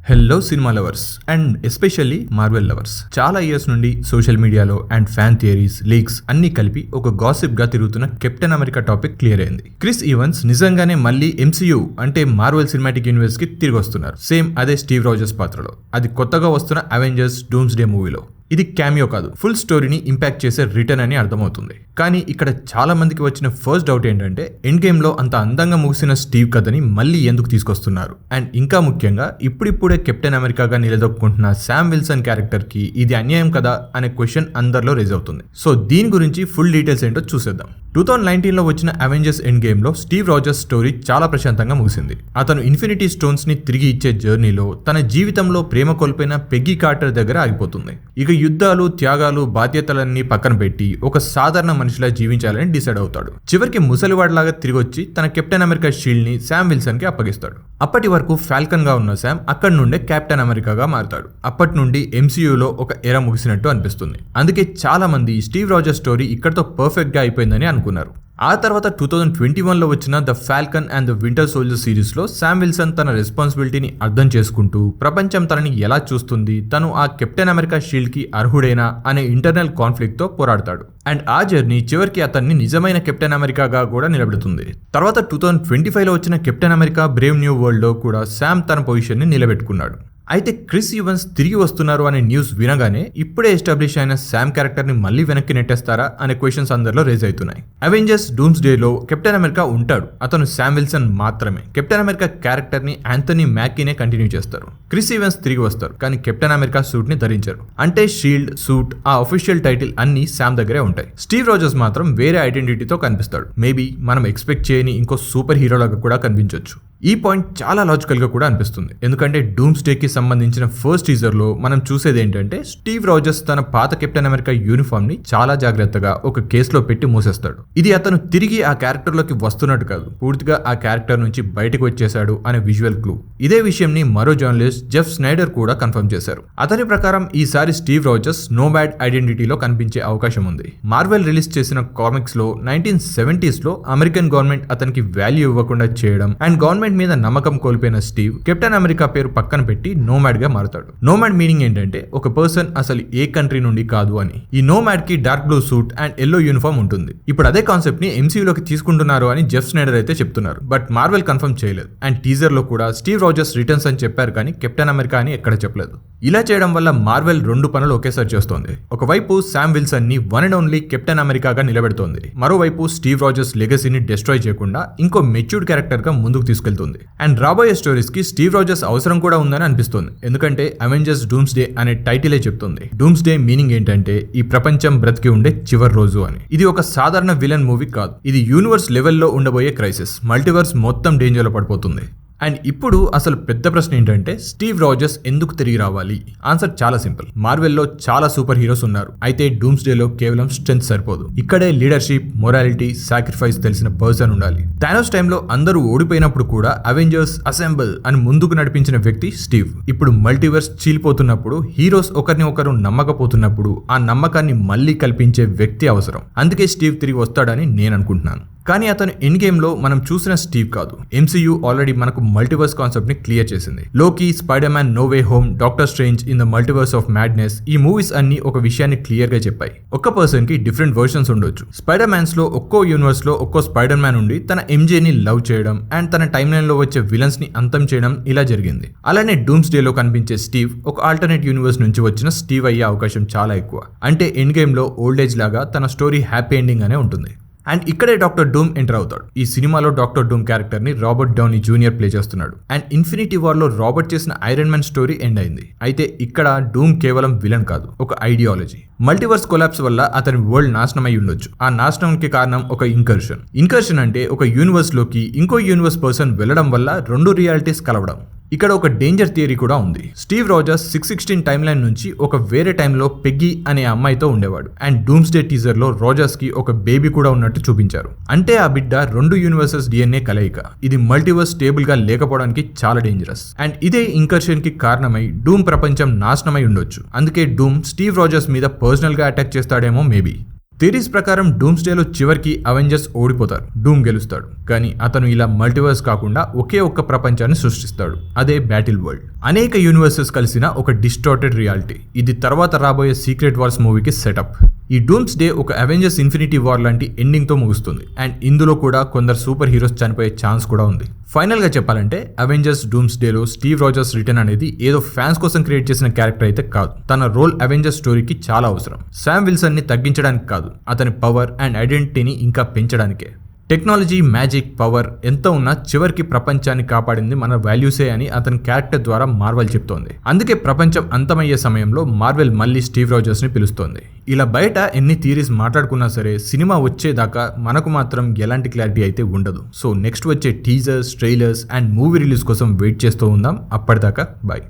Hello cinema lovers and especially Marvel lovers. చాలా years నుండి social మీడియాలో అండ్ ఫ్యాన్ థియరీస్, లీక్స్ అన్ని కలిపి ఒక గాసిప్ గా తిరుగుతున్న కెప్టెన్ అమెరికా టాపిక్ క్లియర్ అయింది. క్రిస్ ఈవన్స్ నిజంగానే మళ్ళీ ఎంసీయూ అంటే మార్వెల్ సినిమాటిక్ యూనివర్స్ కి తిరిగి వస్తున్నారు. సేమ్ అదే స్టీవ్ రాజర్స్ పాత్రలో. అది కొత్తగా వస్తున్న అవెంజర్స్ డూమ్స్డే మూవీలో. ఇది క్యామియో కాదు, ఫుల్ స్టోరీని ఇంపాక్ట్ చేసే రిటర్న్ అని అర్థమవుతుంది. కానీ ఇక్కడ చాలా మందికి వచ్చిన ఫస్ట్ డౌట్ ఏంటంటే ఎండ్ గేమ్ లో అంత అందంగా ముగిసిన స్టీవ్ కథని మళ్ళీ ఎందుకు తీసుకొస్తున్నారు, అండ్ ఇంకా ముఖ్యంగా ఇప్పుడిప్పుడే కెప్టెన్ అమెరికాగా నిలదొక్కుంటున్న శామ్ విల్సన్ క్యారెక్టర్ కి ఇది అన్యాయం కదా అనే క్వశ్చన్ అందరిలో రేజ్ అవుతుంది. సో దీని గురించి ఫుల్ డీటెయిల్స్ ఏంటో చూసేద్దాం. 2019 లో వచ్చిన అవెంజర్స్ ఎండ్ గేమ్ లో స్టీవ్ రాజర్స్ స్టోరీ చాలా ప్రశాంతంగా ముగిసింది. అతను ఇన్ఫినిటీ స్టోన్స్ ని తిరిగి ఇచ్చే జర్నీలో తన జీవితంలో ప్రేమ కోల్పోయిన పెగ్గీ కార్టర్ దగ్గర ఆగిపోతుంది. ఇక యుద్ధాలు, త్యాగాలు, బాధ్యతలన్నీ పక్కన పెట్టి ఒక సాధారణ మనిషిలా జీవించాలని డిసైడ్ అవుతాడు. చివరికి ముసలివాడిలాగా తిరిగి వచ్చి తన కెప్టెన్ అమెరికా షీల్డ్ ని శామ్ విల్సన్ కి అప్పగిస్తాడు. అప్పటి వరకు ఫాల్కన్ గా ఉన్న శామ్ అక్కడి నుండే కెప్టెన్ అమెరికాగా మారతాడు. అప్పటి నుండి ఎంసీయూలో ఒక ఎరా ముగిసినట్టు అనిపిస్తుంది. అందుకే చాలా మంది స్టీవ్ రాజర్స్ స్టోరీ ఇక్కడతో పర్ఫెక్ట్ గా అయిపోయిందని అనుకున్నారు. ఆ తర్వాత 2021లో వచ్చిన the Falcon and the winter soldier series లో శామ్ విల్సన్ తన రెస్పాన్సిబిలిటీని అర్థం చేసుకుంటూ ప్రపంచం తనని ఎలా చూస్తుంది, తను ఆ కెప్టెన్ అమెరికా షీల్డ్ కి అర్హుడేనా అనే ఇంటర్నల్ కాన్ఫ్లిక్ట్ తో పోరాడతాడు. అండ్ ఆ జర్నీ చివరికి అతన్ని నిజమైన కెప్టెన్ అమెరికాగా కూడా నిలబెడుతుంది. తర్వాత 2025లో వచ్చిన captain America Brave new world లో కూడా శామ్ తన పొజిషన్ ని నిలబెట్టుకున్నాడు. అయితే క్రిస్ ఈవన్స్ తిరిగి వస్తున్నారు అనే న్యూస్ వినగానే ఇప్పుడే ఎస్టాబ్లిష్ అయిన శామ్ క్యారెక్టర్ ని మళ్ళీ వెనక్కి నెట్టేస్తారా అనే క్వశ్చన్స్ అందరిలో రేజ్ అవుతున్నాయి. అవెంజర్స్ డూమ్స్డే లో కెప్టెన్ అమెరికా ఉంటాడు, అతను శామ్ విల్సన్ మాత్రమే. కెప్టెన్ అమెరికా క్యారెక్టర్ ని యాంథనీ మ్యాకీనే కంటిన్యూ చేస్తారు. క్రిస్ ఈవన్స్ తిరిగి వస్తారు, కానీ కెప్టెన్ అమెరికా సూట్ ని ధరించారు. అంటే షీల్డ్, సూట్, ఆ అఫీషియల్ టైటిల్ అన్ని శామ్ దగ్గరే ఉంటాయి. స్టీవ్ రాజర్స్ మాత్రం వేరే ఐడెంటిటీతో కనిపిస్తాడు. మేబీ మనం ఎక్స్పెక్ట్ చేయని ఇంకో సూపర్ హీరోలాగా కూడా కనిపించవచ్చు. ఈ పాయింట్ చాలా లాజికల్ గా కూడా అనిపిస్తుంది. ఎందుకంటే డూమ్స్డే కి సంబంధించిన ఫస్ట్ టీజర్ లో మనం చూసేది ఏంటంటే స్టీవ్ రాజర్స్ తన పాత కెప్టెన్ అమెరికా యూనిఫామ్ ని చాలా జాగ్రత్తగా ఒక కేసులో పెట్టి మూసేస్తాడు. ఇది అతను తిరిగి ఆ క్యారెక్టర్ లోకి వస్తున్నట్టు కాదు, పూర్తిగా ఆ క్యారెక్టర్ నుంచి బయటకు వచ్చేశాడు అనే విజువల్ క్లూ. ఇదే విషయంని మరో జర్నలిస్ట్ జెఫ్ స్నైడర్ కూడా కన్ఫర్మ్ చేశారు. అతని ప్రకారం ఈసారి స్టీవ్ రాజర్స్ నోమాడ్ ఐడెంటిటీలో కనిపించే అవకాశం ఉంది. మార్వెల్ రిలీజ్ చేసిన కామిక్స్ లో 1970s లో అమెరికన్ గవర్నమెంట్ అతనికి వాల్యూ ఇవ్వకుండా చేయడం అండ్ గవర్నమెంట్ మీద నమ్మకం కోల్పోయిన స్టీవ్ కెప్టెన్ అమెరికా పేరు పక్కన పెట్టి నోమాడ్ గా మారతాడు. నోమాడ్ మీనింగ్ ఏంటంటే ఒక పర్సన్ అసలు ఏ కంట్రీ నుండి కాదు అని. ఈ నోమాడ్ కి dark blue suit and yellow uniform ఉంటుంది. ఇప్పుడు అదే కాన్సెప్ట్ ని ఎంసీయూలోకి తీసుకుంటున్నారు అని జెఫ్ స్నైడర్ అయితే చెప్తున్నారు. బట్ మార్వెల్ కన్ఫర్మ్ చేయలేదు. అండ్ టీజర్ లో కూడా స్టీవ్ రాజర్స్ రిటర్న్స్ అని చెప్పారు, కానీ కెప్టెన్ అమెరికా అని ఎక్కడ చెప్పలేదు. ఇలా చేయడం వల్ల మార్వెల్ రెండు పనులు ఒకేసారి చేస్తోంది. ఒకవైపు శామ్ విల్సన్ ని వన్ అండ్ ఓన్లీ కెప్టెన్ అమెరికాగా నిలబెడుతోంది. మరోవైపు స్టీవ్ రాజర్స్ లెగసీని డిస్ట్రాయ్ చేయకుండా ఇంకో మెచ్యూర్డ్ క్యారెక్టర్ గా ముందుకు తీసుకెళ్తుంది. అండ్ రాబోయే స్టోరీస్ కి స్టీవ్ రాజర్స్ అవసరం కూడా ఉందని అనిపిస్తుంది. ఎందుకంటే అవెంజర్స్ డూమ్స్డే అనే టైటిలే చెప్తుంది. డూమ్స్డే మీనింగ్ ఏంటంటే ఈ ప్రపంచం బ్రతికి ఉండే చివరి రోజు అని. ఇది ఒక సాధారణ విలన్ మూవీ కాదు, ఇది యూనివర్స్ లెవెల్లో ఉండబోయే క్రైసిస్. మల్టీవర్స్ మొత్తం డేంజర్ లో పడిపోతుంది. అండ్ ఇప్పుడు అసలు పెద్ద ప్రశ్న ఏంటంటే స్టీవ్ రాజర్స్ ఎందుకు తిరిగి రావాలి? ఆన్సర్ చాలా సింపుల్. మార్వెల్లో చాలా సూపర్ హీరోస్ ఉన్నారు, అయితే డూమ్స్డేలో కేవలం స్ట్రెంత్ సరిపోదు. ఇక్కడే లీడర్షిప్, మొరాలిటీ, సాక్రిఫైస్ తెలిసిన పర్సన్ ఉండాలి. థానోస్ టైంలో అందరూ ఓడిపోయినప్పుడు కూడా అవెంజర్స్ అసెంబుల్ అని ముందుకు నడిపించిన వ్యక్తి స్టీవ్. ఇప్పుడు మల్టీవర్స్ చీలిపోతున్నప్పుడు, హీరోస్ ఒకరిని ఒకరు నమ్మకపోతున్నప్పుడు ఆ నమ్మకాన్ని మళ్ళీ కల్పించే వ్యక్తి అవసరం. అందుకే స్టీవ్ తిరిగి వస్తాడని నేను అనుకుంటున్నాను. కానీ అతను ఎండ్ గేమ్ లో మనం చూసిన స్టీవ్ కాదు. ఎంసీయూ ఆల్రెడీ మనకు మల్టీవర్స్ కాన్సెప్ట్ ని క్లియర్ చేసింది. Loki, spider man no way home, doctor strange in the multiverse of madness, ఈ మూవీస్ అన్ని ఒక విషయాన్ని క్లియర్ గా చెప్పాయి. ఒక్క పర్సన్ కి డిఫరెంట్ వర్షన్స్ ఉండొచ్చు. స్పైడర్ మ్యాన్స్ లో ఒక్కో యూనివర్స్ లో ఒక్కో స్పైడర్ మ్యాన్ ఉండి తన ఎంజే ని లవ్ చేయడం అండ్ తన టైమ్ లైన్ లో వచ్చే విలన్స్ ని అంతం చేయడం ఇలా జరిగింది. అలానే డూమ్స్డే లో కనిపించే స్టీవ్ ఒక ఆల్టర్నేట్ యూనివర్స్ నుంచి వచ్చిన స్టీవ్ అయ్యే అవకాశం చాలా ఎక్కువ. అంటే ఎండ్ గేమ్ లో ఓల్డ్ ఏజ్ లాగా తన స్టోరీ హ్యాపీ ఎండింగ్ అనే ఉంటుంది. అండ్ ఇక్కడే డాక్టర్ డూమ్ ఎంటర్ అవుతాడు. ఈ సినిమాలో డాక్టర్ డూమ్ క్యారెక్టర్ ని రాబర్ట్ డౌనీ జూనియర్ ప్లే చేస్తున్నాడు. అండ్ ఇన్ఫినిటీ వార్ లో రాబర్ట్ చేసిన ఐరన్ మ్యాన్ స్టోరీ ఎండ్ అయింది. అయితే ఇక్కడ డూమ్ కేవలం విలన్ కాదు, ఒక ఐడియాలజీ. మల్టీవర్స్ కొలాప్స్ వల్ల అతని వరల్డ్ నాశనం అయి ఉండొచ్చు. ఆ నాశనానికి కారణం ఒక ఇంకర్షన్ అంటే ఒక యూనివర్స్ లోకి ఇంకో యూనివర్స్ పర్సన్ వెళ్లడం వల్ల రెండు రియాలిటీస్ కలవడం. ఇక్కడ ఒక డేంజర్ థియరీ కూడా ఉంది. స్టీవ్ రాజర్స్ 616 టైమ్ లైన్ నుంచి ఒక వేరే టైంలో పెగ్గీ అనే అమ్మాయితో ఉండేవాడు. అండ్ డూమ్స్డే టీజర్ లో రాజర్స్ కి ఒక బేబీ కూడా ఉన్నట్టు చూపించారు. అంటే ఆ బిడ్డ రెండు యూనివర్సెస్ డిఎన్ఏ కలయిక. ఇది మల్టీవర్స్ స్టేబుల్ గా లేకపోవడానికి చాలా డేంజరస్. అండ్ ఇదే ఇంకర్షన్ కి కారణమై డూమ్ ప్రపంచం నాశనమై ఉండొచ్చు. అందుకే డూమ్ స్టీవ్ రాజర్స్ మీద పర్సనల్ గా అటాక్ చేస్తాడేమో మేబీ. థియరీస్ ప్రకారం డూమ్స్డేలో చివరికి అవెంజర్స్ ఓడిపోతారు, డూమ్ గెలుస్తాడు. కానీ అతను ఇలా మల్టీవర్స్ కాకుండా ఒకే ఒక్క ప్రపంచాన్ని సృష్టిస్తాడు, అదే బ్యాటిల్ వరల్డ్. అనేక యూనివర్సెస్ కలిసిన ఒక డిస్టార్టెడ్ రియాలిటీ. ఇది తర్వాత రాబోయే సీక్రెట్ వార్స్ మూవీకి సెటప్. ఈ డూమ్స్ డే ఒక అవెంజర్స్ ఇన్ఫినిటీ వార్ లాంటి ఎండింగ్ తో ముగుస్తుంది. అండ్ ఇందులో కూడా కొందరు సూపర్ హీరోస్ చనిపోయే ఛాన్స్ కూడా ఉంది. ఫైనల్ గా చెప్పాలంటే అవెంజర్స్ డూమ్స్ డేలో స్టీవ్ రాజర్స్ రిటర్న్ అనేది ఏదో ఫ్యాన్స్ కోసం క్రియేట్ చేసిన క్యారెక్టర్ అయితే కాదు. తన రోల్ అవెంజర్స్ స్టోరీకి చాలా అవసరం. శామ్ విల్సన్ ని తగ్గించడానికి కాదు, అతని పవర్ అండ్ ఐడెంటిటీని ఇంకా పెంచడానికే. టెక్నాలజీ, మ్యాజిక్, పవర్ ఎంత ఉన్నా చివరికి ప్రపంచాన్ని కాపాడింది మన వాల్యూసే అని అతని క్యారెక్టర్ ద్వారా మార్వెల్ చెప్తోంది. అందుకే ప్రపంచం అంతమయ్యే సమయంలో మార్వెల్ మళ్ళీ స్టీవ్ రాజర్స్ ని పిలుస్తోంది. ఇలా బయట ఎన్ని థియరీస్ మాట్లాడుకున్నా సరే సినిమా వచ్చేదాకా మనకు మాత్రం ఎలాంటి క్లారిటీ అయితే ఉండదు. సో నెక్స్ట్ వచ్చే teasers, trailers and movie release కోసం వెయిట్ చేస్తూ ఉందాం. అప్పటిదాకా బాయ్.